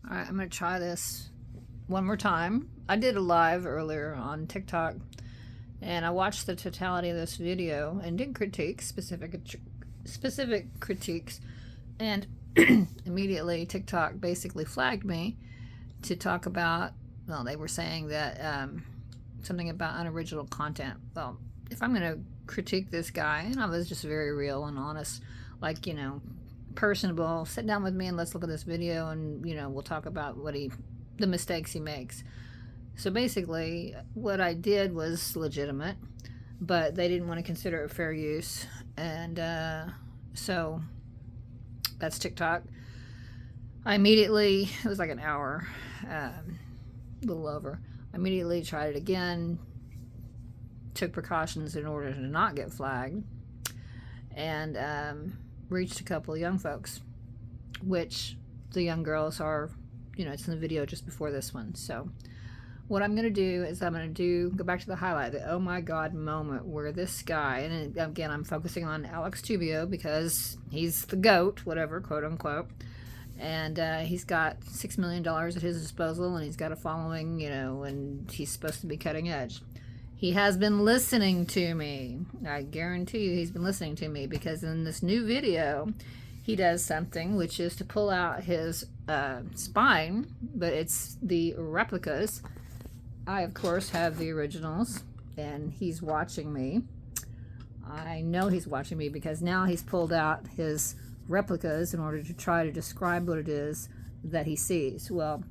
All right, I'm going to try this one more time. I did a live earlier on TikTok, and I watched the totality of this video and did critique specific critiques, and immediately TikTok basically flagged me to talk about, well, they were saying that something about unoriginal content. Well, if I'm going to critique this guy, and I was just very real and honest, like, you know, personable, sit down with me and let's look at this video, and, you know, we'll talk about the mistakes he makes. So basically what I did was legitimate, but they didn't want to consider it fair use, and so that's TikTok. I immediately, it was like an hour, a little over, I immediately tried it again, took precautions in order to not get flagged, and reached a couple of young folks, which the young girls are, you know, it's in the video just before this one. So what I'm going to do is I'm going to go back to the highlight, the oh my god moment, where this guy, and again I'm focusing on Alex Tubio because he's the GOAT, whatever, quote unquote, and he's got $6 million at his disposal, and he's got a following, you know, and he's supposed to be cutting edge. He has been listening to me. I guarantee you he's been listening to me, because in this new video he does something, which is to pull out his spine, but it's the replicas. I, of course, have the originals, and he's watching me. I know he's watching me because now he's pulled out his replicas in order to try to describe what it is that he sees. Well,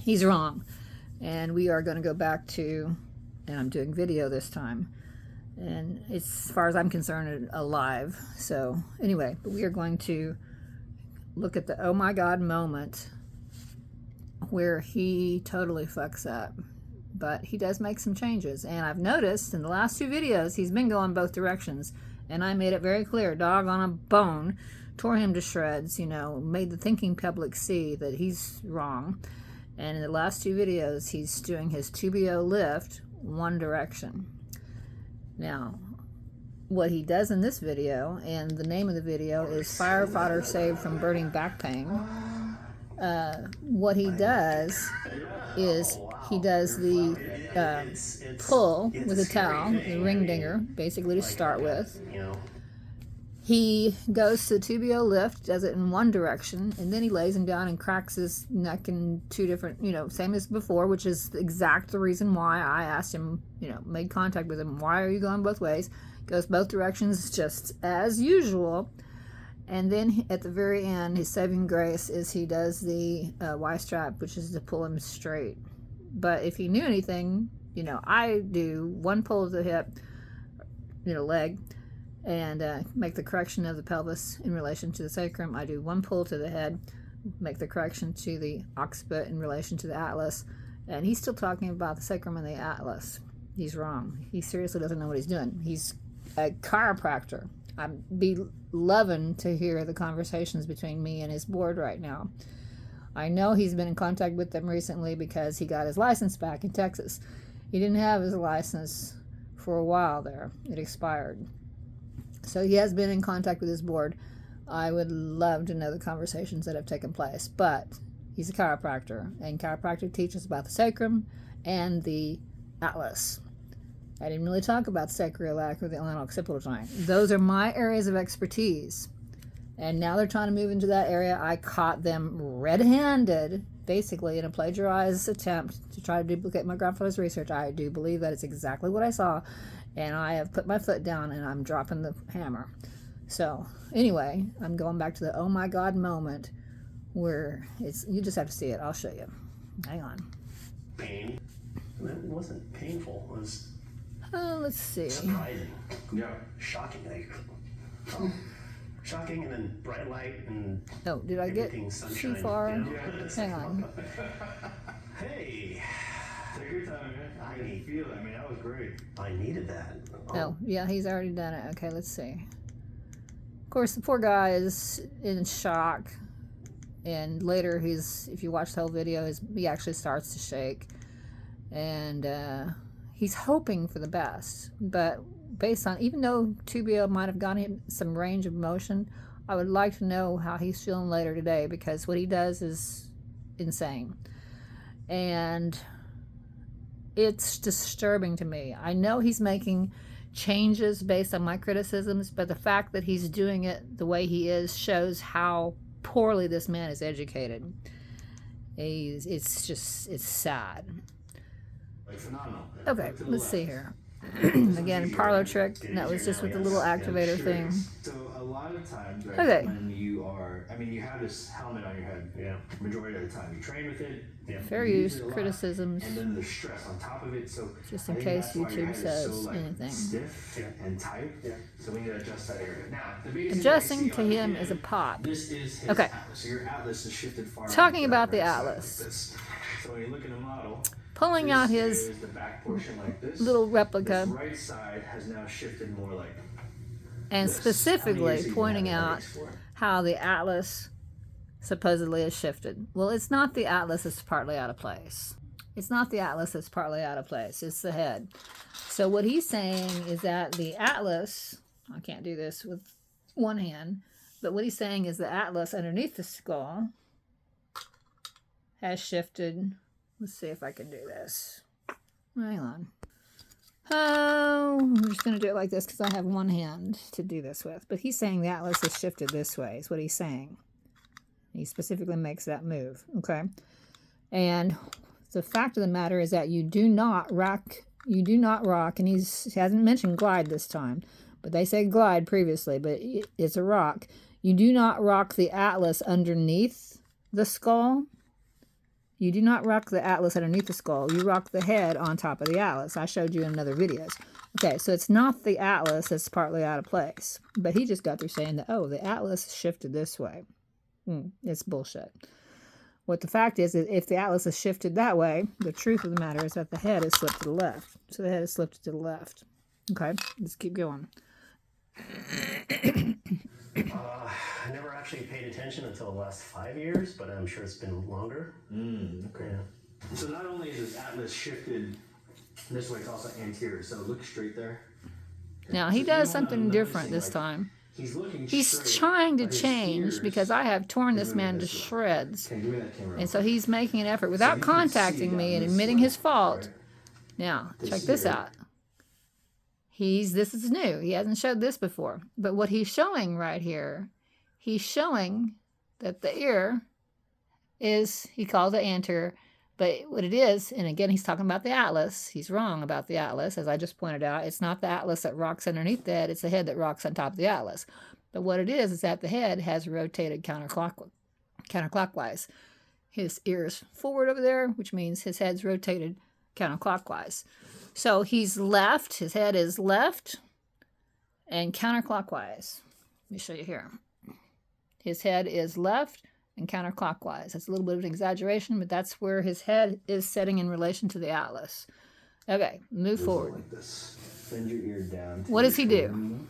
he's wrong, and we are going to go back to, and I'm doing video this time, and it's, as far as I'm concerned, a live. So anyway, but we are going to look at the oh my god moment where he totally fucks up, but he does make some changes. And I've noticed in the last two videos he's been going both directions, and I made it very clear, dog on a bone, tore him to shreds, you know, made the thinking public see that he's wrong. And in the last two videos he's doing his Tubio lift one direction. Now, what he does in this video, and the name of the video is Firefighter Saved from Burning Back Pain, what he does is he does the pull with a towel, the ring dinger, basically to start with. He goes to the Tubio lift, does it in one direction, and then he lays him down and cracks his neck in two different, you know, same as before, which is the reason why I asked him, you know, made contact with him, why are you going both ways? Goes both directions just as usual. And then at the very end, his saving grace is he does the Y-strap, which is to pull him straight. But if he knew anything, you know, I do one pull of the hip, you know, leg, and make the correction of the pelvis in relation to the sacrum. I do one pull to the head, make the correction to the occiput in relation to the atlas, and he's still talking about the sacrum and the atlas. He's wrong. He seriously doesn't know what he's doing. He's a chiropractor. I'd be loving to hear the conversations between me and his board right now. I know he's been in contact with them recently because he got his license back in Texas. He didn't have his license for a while there. It expired. So he has been in contact with his board. I would love to know the conversations that have taken place, but he's a chiropractor, and chiropractic teaches about the sacrum and the atlas. I didn't really talk about sacroiliac or the occipital joint. Those are my areas of expertise, and now they're trying to move into that area. I caught them red-handed, basically in a plagiarized attempt to try to duplicate my grandfather's research. I do believe that it's exactly what I saw, and I have put my foot down and I'm dropping the hammer. So anyway, I'm going back to the oh my god moment where it's, you just have to see it. I'll show you. Hang on. Pain. It wasn't painful. It was Let's see. surprising. Yeah. Shocking. Like, oh, shocking, and then bright light, and Oh, did I get everything sunshine, too far? you know? Hang on. Hey, Take your time, man. I can feel it. I mean, that was great. I needed that. Oh, yeah, he's already done it. Okay, let's see. Of course, the poor guy is in shock, and later if you watch the whole video, he actually starts to shake, and he's hoping for the best. But based on, even though Tubio might have gotten him some range of motion, I would like to know how he's feeling later today, because what he does is insane. And it's disturbing to me. I know he's making changes based on my criticisms, but the fact that he's doing it the way he is shows how poorly this man is educated. It's sad. Like phenomenal. Okay, let's see here. Again, parlor trick. That was just with the little activator thing. So a lot of times, right, Okay. when you are, I mean, you have this helmet on your head. Yeah. Majority of the time, you train with it. Yeah. Fair you use it a lot, criticisms, and then the stress on top of it. So just I in think case that's why your YouTube head is says so, like, anything. stiff and tight. Yeah. So we need to adjust that area. Now, the biggest Adjusting thing to I see him on is a pop. This is his Okay. atlas. So your atlas is shifted far. Talking on about the right side atlas. like this. So when you look at the model, Pulling this out his is the back portion like this. little replica, This right side has now shifted more like and this. specifically pointing How many out years have you had how the atlas supposedly is shifted. Well, it's not the atlas that's partly out of place. It's not the atlas that's partly out of place. It's the head. So what he's saying is that the atlas, I can't do this with one hand, but what he's saying is the atlas underneath the skull has shifted. Let's see if I can do this. Hang on. Oh, I'm just going to do it like this because I have one hand to do this with. But he's saying the atlas is shifted this way, is what he's saying. He specifically makes that move, okay? And the fact of the matter is that you do not rock, and he hasn't mentioned glide this time, but they said glide previously, but it's a rock. You do not rock the atlas underneath the skull. You do not rock the atlas underneath the skull. You rock the head on top of the atlas. I showed you in other videos. Okay, so it's not the atlas that's partly out of place. But he just got through saying that, oh, the atlas shifted this way. It's bullshit. What the fact is if the atlas is shifted that way, the truth of the matter is that the head is slipped to the left. So the head is slipped to the left. Okay, let's keep going. I never actually paid attention until the last 5 years, but I'm sure it's been longer. Okay. Yeah. So not only is this atlas shifted this way, it's also anterior. So look straight there. Now, he does something different this time. He's looking He's straight, trying to but his change ears because I have torn this moving man to this way. shreds. Okay, give me that camera. And so he's making an effort without you can contacting see me down and this admitting way, his fault. right? Now, This check this here. out. This is new. He hasn't showed this before. But what he's showing right here, he's showing that the ear is, he calls it anterior, but what it is, and again, he's talking about the atlas. He's wrong about the atlas, as I just pointed out. It's not the atlas that rocks underneath the head. It's the head that rocks on top of the atlas. But what it is that the head has rotated counterclockwise. His ear's forward over there, which means his head's rotated counterclockwise. So he's left, his head is left and counterclockwise. Let me show you here. His head is left and counterclockwise. That's a little bit of an exaggeration, but that's where his head is setting in relation to the atlas. Okay, move forward. Like this. Bend your ear down. What does he do?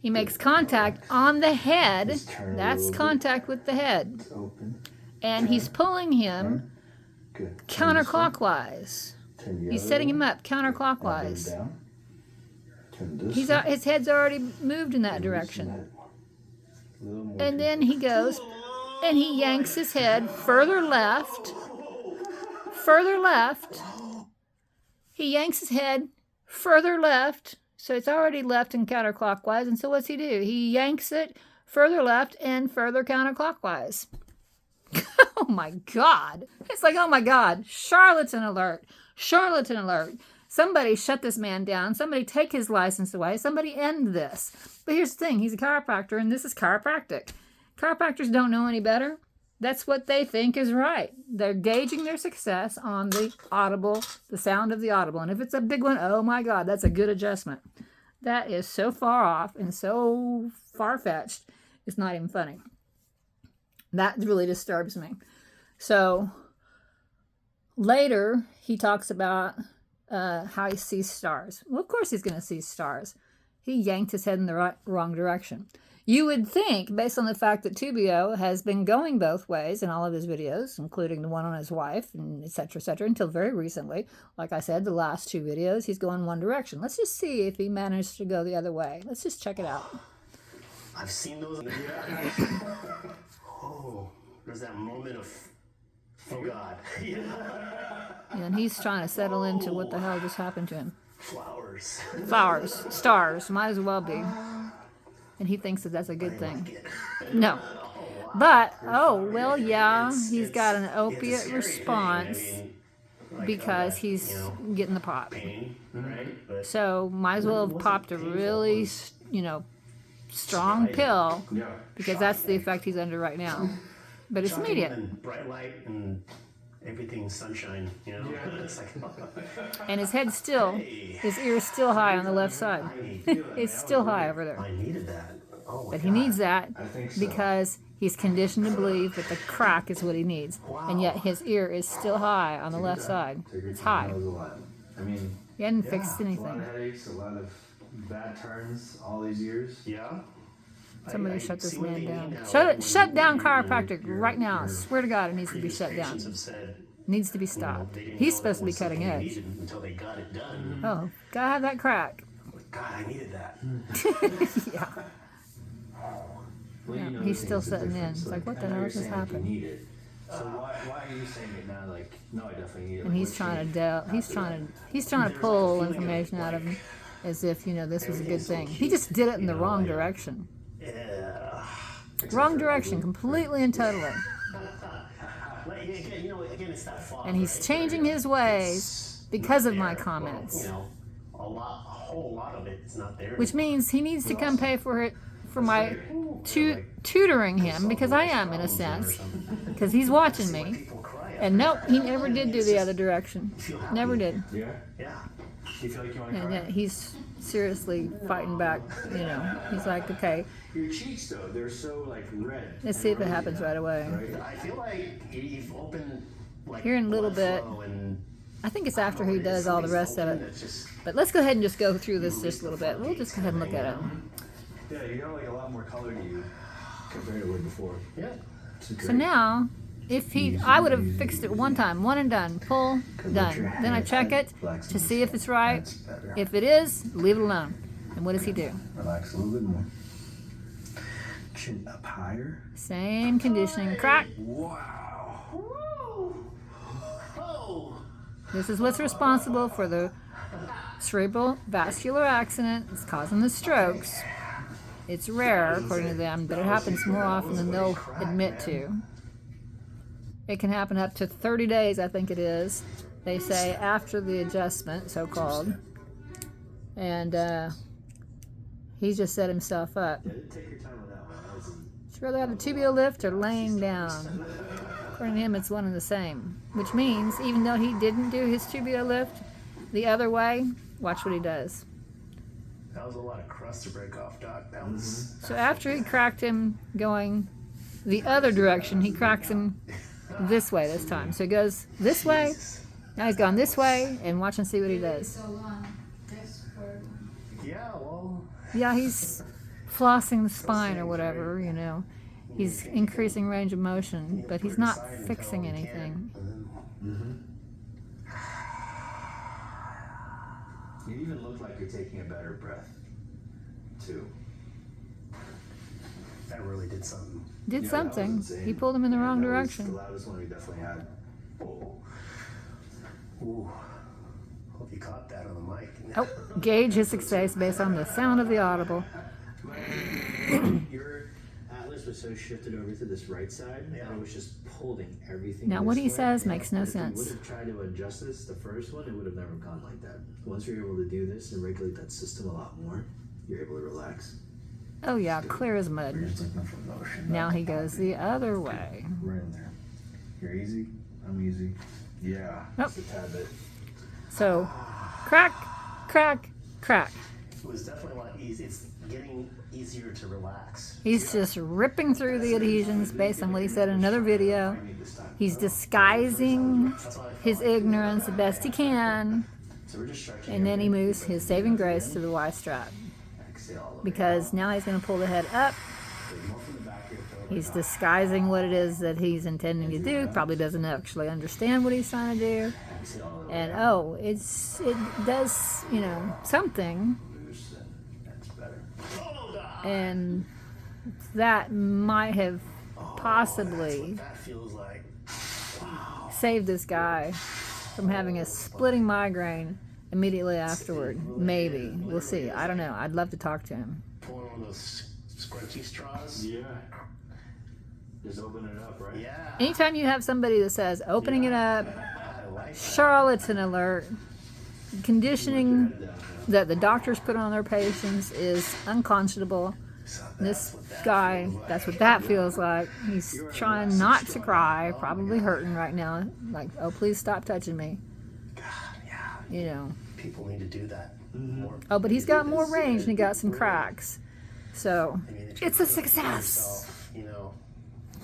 He makes contact on the head. That's contact with the head. Open. And he's pulling him Good. counterclockwise. He's setting him up counterclockwise. Down. Turn this. His head's already moved in that direction. And then he goes and he yanks his head further left. Further left. He yanks his head further left. So it's already left and counterclockwise. And so what's he do? He yanks it further left and further counterclockwise. Oh my God. It's like, oh my God. Charlatan alert. Charlatan alert. Somebody shut this man down. Somebody take his license away. Somebody end this. But here's the thing. He's a chiropractor and this is chiropractic. Chiropractors don't know any better. That's what they think is right. They're gauging their success on the audible, the sound of the audible. And if it's a big one, oh my God, that's a good adjustment. That is so far off and so far-fetched, it's not even funny. That really disturbs me. So later, he talks about how he sees stars. Well, of course he's going to see stars. He yanked his head in the wrong direction. You would think, based on the fact that Tubio has been going both ways in all of his videos, including the one on his wife, and et cetera, until very recently. Like I said, the last 2 videos, he's going one direction. Let's just see if he managed to go the other way. Let's just check it out. I've seen those. Oh, there's that moment of Oh God. And he's trying to settle into what the hell just happened to him. Flowers. Flowers, stars, might as well be. And he thinks that that's a good thing. No. But, oh, well, yeah, he's got an opiate response because he's getting the pop. Pain, right? But So might as well have popped a really, strong pill because that's the effect he's under right now. But it's shocking immediate. and bright light and everything's sunshine, you know? It's like, And his head's still, his ear's still high on the left side. It's still high over there. I needed that. Oh my But he God. needs that think so. because he's conditioned to believe that the crack is what he needs. And yet his ear is still high on the left side. It's high. That was a lot. I mean, He hadn't fixed a lot anything. of headaches, a lot of bad turns all these years. Yeah? Somebody I shut this see what man they down. need now. Shut down Your- chiropractic your- right now. I your swear to God, it needs to be previous shut down. patients have said, Needs to be you know, stopped. they didn't He's know supposed to it be was cutting something they edge. needed until they got it done. Oh, gotta have that crack. God, I needed that. Yeah. Well, Yeah, you know he's the still things are sitting in. different. It's So, like, what I the know hell you're just saying, like, happened? You need it. So why are you saying it now? Like, no, I definitely need it. And Like, he's what trying changed to he's trying to pull information out of him as if, this was a good thing. He just did it in the wrong direction. Yeah. Wrong direction, completely and totally. Like, again, again, it's that fog, And he's right? changing his ways because of my comments. A whole lot of it is not there. Which means he needs to come pay for it for my tutoring him, because I am, in a sense, because he's watching me. People cry. And nope, he never did do the other direction. Never did. Yeah. Yeah. You feel like you want to And cry? yet he's seriously fighting back, He's like, okay, Your cheeks, though, they're so, like, red. let's see if it happens right away. Right? I feel like you've opened like Here in a little blood bit. flow and I think it's after he does all the rest of it. it's just But let's go ahead and just go through this just a little bit. We'll just go ahead and look at it. Yeah, you got, like, a lot more color to you compared to what before. yeah. So now, if I would have fixed it one time, one and done, pull, done. Then I check it to see if it's right. If it is, leave it alone. And what does he do? Relax a little bit more. Chin up higher. Same conditioning. Crack. Wow. Woo! Oh. This is what's responsible for the cerebral vascular accident. It's causing the strokes. It's rare, according to them, but it happens more often than they'll admit to. It can happen up to 30 days, I think it is. They say after the adjustment, so-called. And he just set himself up. Yeah, take your time with that one. That was Would you rather have a tubio lift or laying down? According to him, it's one and the same. Which means, even though he didn't do his tubio lift the other way, watch what he does. That was a lot of crust to break off, Doc. That was So after he cracked him going the other direction, he cracks him this way this time. So he goes this way, now he's gone this way, and watch and see what he does. yeah, well, Yeah, he's flossing the spine or whatever, He's increasing range of motion, but he's not fixing anything. You even look like you're taking a better breath, too. that really did something. Did Yeah, that was something. insane. He pulled him in the wrong That was direction. the loudest one we definitely had. Oh. Ooh. Hope you caught that on the mic. Oh, gauge his success based on the sound of the audible. Your atlas was so shifted over to this right side that it was just holding everything. Now, what this he way. says makes no And if sense. you would have tried to adjust this, the first one, it would have never gone like that. Once you're able to do this and regulate that system a lot more, you're able to relax. Oh yeah, clear as mud. You're just looking for motion. Now he goes the other way. Right in there. You're easy. I'm easy. Yeah. Oh, Just a tad bit. so crack, crack, crack. It was definitely a lot easier. It's getting easier to relax. He's just ripping through the adhesions based on what he said in another video. He's disguising his ignorance the best he can, So we're just stretching. and then he moves his saving grace to the Y strap. Exhale. Because now he's going to pull the head up. More from the back here. He's disguising what it is that he's intending to do. Probably doesn't actually understand what he's trying to do. And oh, it does, something. That's better. And that might have possibly That feels like. save this guy from having a splitting migraine immediately afterward. Maybe. We'll see. I don't know. I'd love to talk to him. Pulling one of those scrunchy straws. Yeah. Just open it up, right? Yeah. Anytime you have somebody that says, opening it up, I like that. charlatan alert, conditioning that the doctors put on their patients is unconscionable. So This what that guy, feels like. that's what that feels like. He's trying not to cry, probably hurting right now. Like, oh, please stop touching me. God, yeah. You know. People need to do that more. Oh, but he's got more range and he got some cracks. So, I mean, if it's you a do it for success. yourself, you know.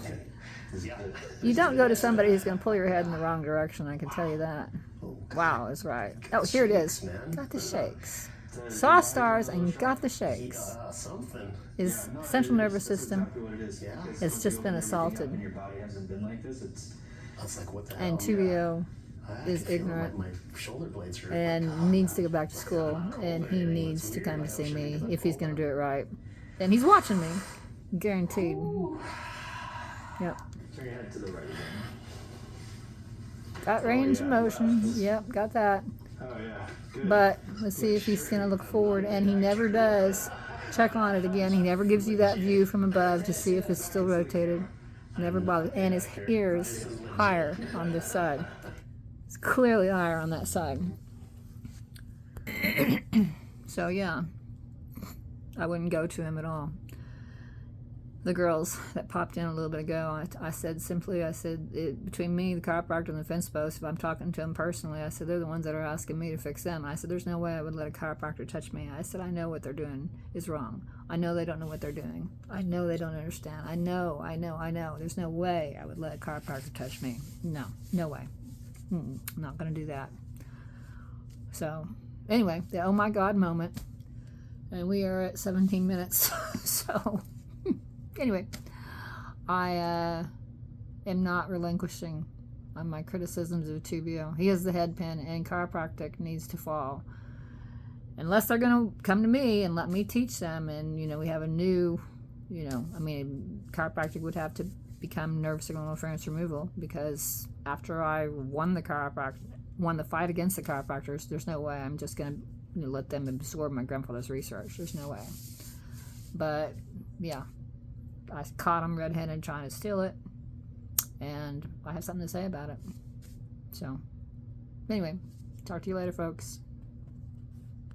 Yeah. You don't go to somebody who's going to pull your head in the wrong direction, I can tell you that. Oh, God. Wow, is right. Oh, here it is. Man. Got the shakes. Saw stars and got the shakes. Something. His central nervous system Exactly what it is. Yeah. has just been assaulted. And your body hasn't been like this. It's That's like, what the hell? And Tubio I is can feel ignorant like my shoulder blades hurt. and needs to go back to school, and he needs to come to see me if he's going to do it right. And he's watching me, guaranteed. Yep. turn your head to the right again. Got range of motion. Yep, got that. Oh yeah. Good. But let's see if he's going to look forward, and he never does. Check on it again. He never gives you that view from above to see if it's still rotated. Never bothers. And his ear's higher on this side. It's clearly higher on that side. So yeah, I wouldn't go to him at all. The girls that popped in a little bit ago, I said simply, between me, the chiropractor, and the fence post, if I'm talking to them personally, I said, they're the ones that are asking me to fix them. And I said, there's no way I would let a chiropractor touch me. I said, I know what they're doing is wrong. I know they don't know what they're doing. I know they don't understand. I know. There's no way I would let a chiropractor touch me. No way. I'm not going to do that. So, anyway, the oh my God moment. And we are at 17 minutes. So... Anyway, I am not relinquishing on my criticisms of Tubio. He is the head pin, and Chiropractic needs to fall. Unless they're going to come to me and let me teach them, and, we have a new, Chiropractic would have to become nerve signal interference removal, because after I won the fight against the chiropractors, there's no way I'm just going to let them absorb my grandfather's research. There's no way. But, yeah. I caught him red-handed trying to steal it, and I have something to say about it. So, anyway, talk to you later, folks.